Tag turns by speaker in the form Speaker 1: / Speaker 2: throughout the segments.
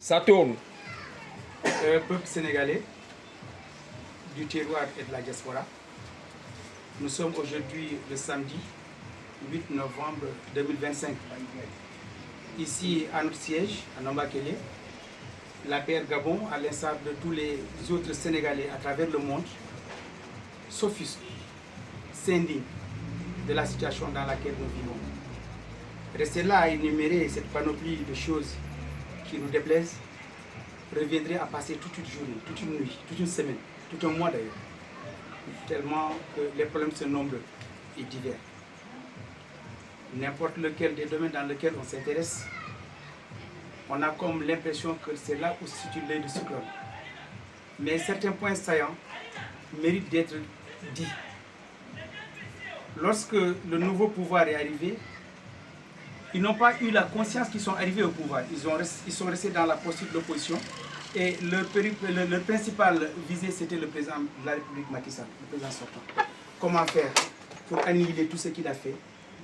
Speaker 1: Ça tourne.
Speaker 2: Peuple sénégalais, du terroir et de la diaspora, nous sommes aujourd'hui le samedi 8 novembre 2025. Ici, à notre siège, à Nambakele, la paire Gabon, à l'instar de tous les autres Sénégalais à travers le monde, s'offusque, s'indigne de la situation dans laquelle nous vivons. Rester là à énumérer cette panoplie de choses qui nous déplaisent reviendrait à passer toute une journée, toute une nuit, toute une semaine, tout un mois d'ailleurs, tellement que les problèmes sont nombreux et divers. N'importe lequel des domaines dans lesquels on s'intéresse, on a comme l'impression que c'est là où se situe l'œil du cyclone. Mais certains points saillants méritent d'être dits. Lorsque le nouveau pouvoir est arrivé, ils n'ont pas eu la conscience qu'ils sont arrivés au pouvoir. Ils sont restés dans la posture de l'opposition et leur principal visée, c'était le président de la République, Macky Sall, le président sortant. Comment faire pour annihiler tout ce qu'il a fait?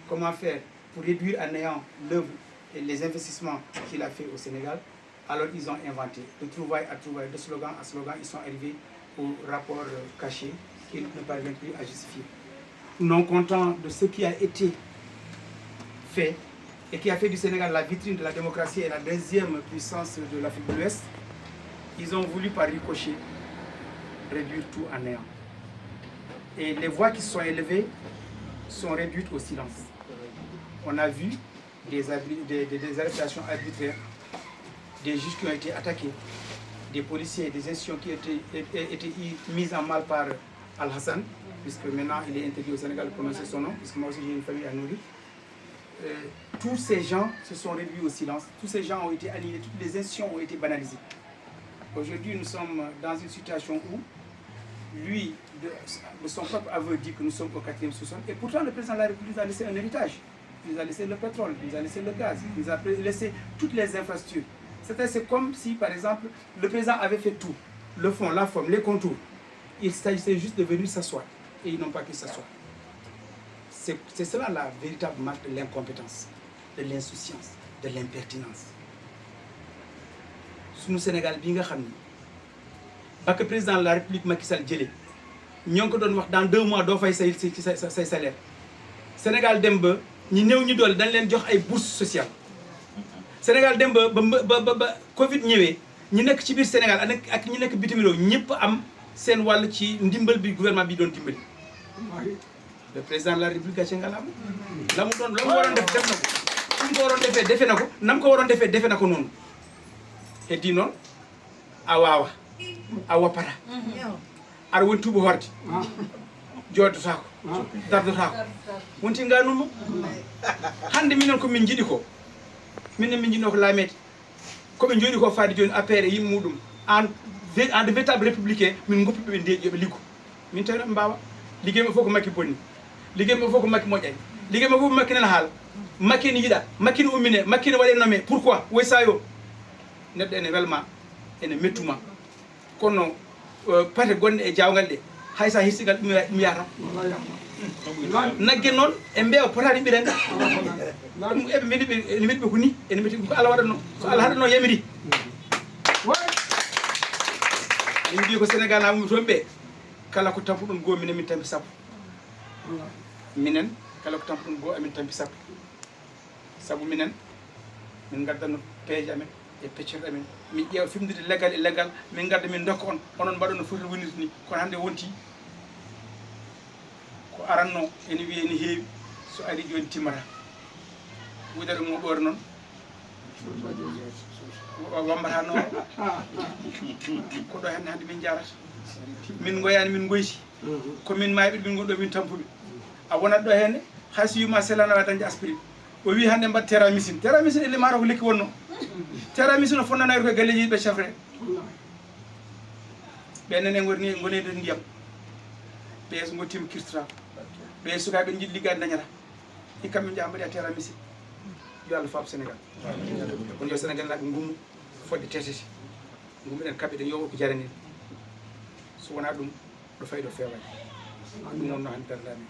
Speaker 2: Comment faire pour réduire à néant l'œuvre et les investissements qu'il a fait au Sénégal? Alors ils ont inventé de trouvaille à trouvaille, de slogan à slogan, ils sont arrivés au rapport caché qu'ils ne parviennent plus à justifier. Non contents de ce qui a été fait et qui a fait du Sénégal la vitrine de la démocratie et la deuxième puissance de l'Afrique de l'Ouest, ils ont voulu par ricochet réduire tout à néant. Et les voix qui se sont élevées sont réduites au silence. On a vu des arrestations arbitraires, des juges qui ont été attaqués, des policiers, des institutions qui ont été mises en mal par Al-Hassan, puisque maintenant il est interdit au Sénégal de prononcer son nom, puisque moi aussi j'ai une famille à nourrir. Tous ces gens se sont réduits au silence, tous ces gens ont été annihilés, toutes les institutions ont été banalisées. Aujourd'hui, nous sommes dans une situation où lui, de son propre aveu, dit que nous sommes au 4e sous-sol, et pourtant le président de la République nous a laissé un héritage. Il nous a laissé le pétrole, il nous a laissé le gaz, il nous a laissé toutes les infrastructures. C'est comme si, par exemple, le président avait fait tout, le fond, la forme, les contours. Il s'agissait juste de venir s'asseoir, et ils n'ont pas pu s'asseoir. C'est cela la véritable marque de l'incompétence, de l'insouciance, de l'impertinence. Sunu Sénégal bi nga xam ni ba que président de la République Macky Sall jëlee ñoo ngi ko doon wax dans 2 mois doo fay say salaire. Sénégal dem ba ñi néew ñu doole dañ leen jox ay bourse sociale. Sénégal dem ba Covid ñëwee ñi nekk ci biir Sénégal ak ñi nekk bitim réew ñëpp am seen wàll ci ndimbal bi gouvernement bi doon dimbali. Le président de la République gàcce ngalaama la mu waroon def na ko fu mu ko waroon defee defe na ko na mu ko waroon defee defe na ko noonu. Heddi noon a waawa a woppata aɗa woni tuuba horde joddotako dardotako wonti ganuma hande minen komin jiiɗi ko minen min jiɗno ko laamede koɓe jooɗi ko faade joni APR e yimɓe muɗum en de véritable républicain min goppiɓe ɓe ndeeƴi yoɓe liggo min tawi ɗo ɓe mbawa ligguey ma fof ko Makki bonni ligguey ma fof ko Makki moƴƴani ligguey ma fof ko Makki nana haala Makki ne yiiɗa Makki ne ummine Makki ne waɗe nommé pourquoi woy sayo neɗɗo ene welma ene mettuma kono pate gonɗe e jawgal ɗe hay sa hirsigal ɗum yata naggue noon e mbewa potani ɓirande ɗum eɓe meɗiɓe ko ni ene metti ɗum ko Allah waɗatno so Allah haɗatno yamiri min mbi ko Sénégal ha mumi toon ɓe kala ko tampuɗon goho minen min tampi sappo minen kala ko tampuɗon goho amin tampi sappo saabu minen min gaddanno peeje amen e peccirɗe amen min ƴeewa fimdude leggal e leggal min gadda min dokka on onon mbaɗon no foti wonirde ni kono hannde wonti ko aranno ene wiye ene heewi so ari joni timmata wudere mo ɗore noon wambatano ko ɗo henne hannde min jarata min goyani min goyti komin mayɓe min gonɗo min tampuɓe a wonat ɗo henne hay so yima selana wa dañde aspirine o wi hannde mbaɗ teramisine teramisine elle mata ko lekki wonno teramisine o fonnanayto koye galleji yiɗɓe chefre ɓenne ne gonede ndiyam ɓe so gottima kirtata ɓe sukaɓe jiiɗi liggade dañata hikka min jaha mbaɗi a teramisine yo Allah faabo Sénégal kono yo Sénégal naɓe gummu fodde tetete gummuɗen kaɓeɗen yo ko jarani so wona ɗum ɗo fayi ɗo fewani ɗum wonno hande dardamen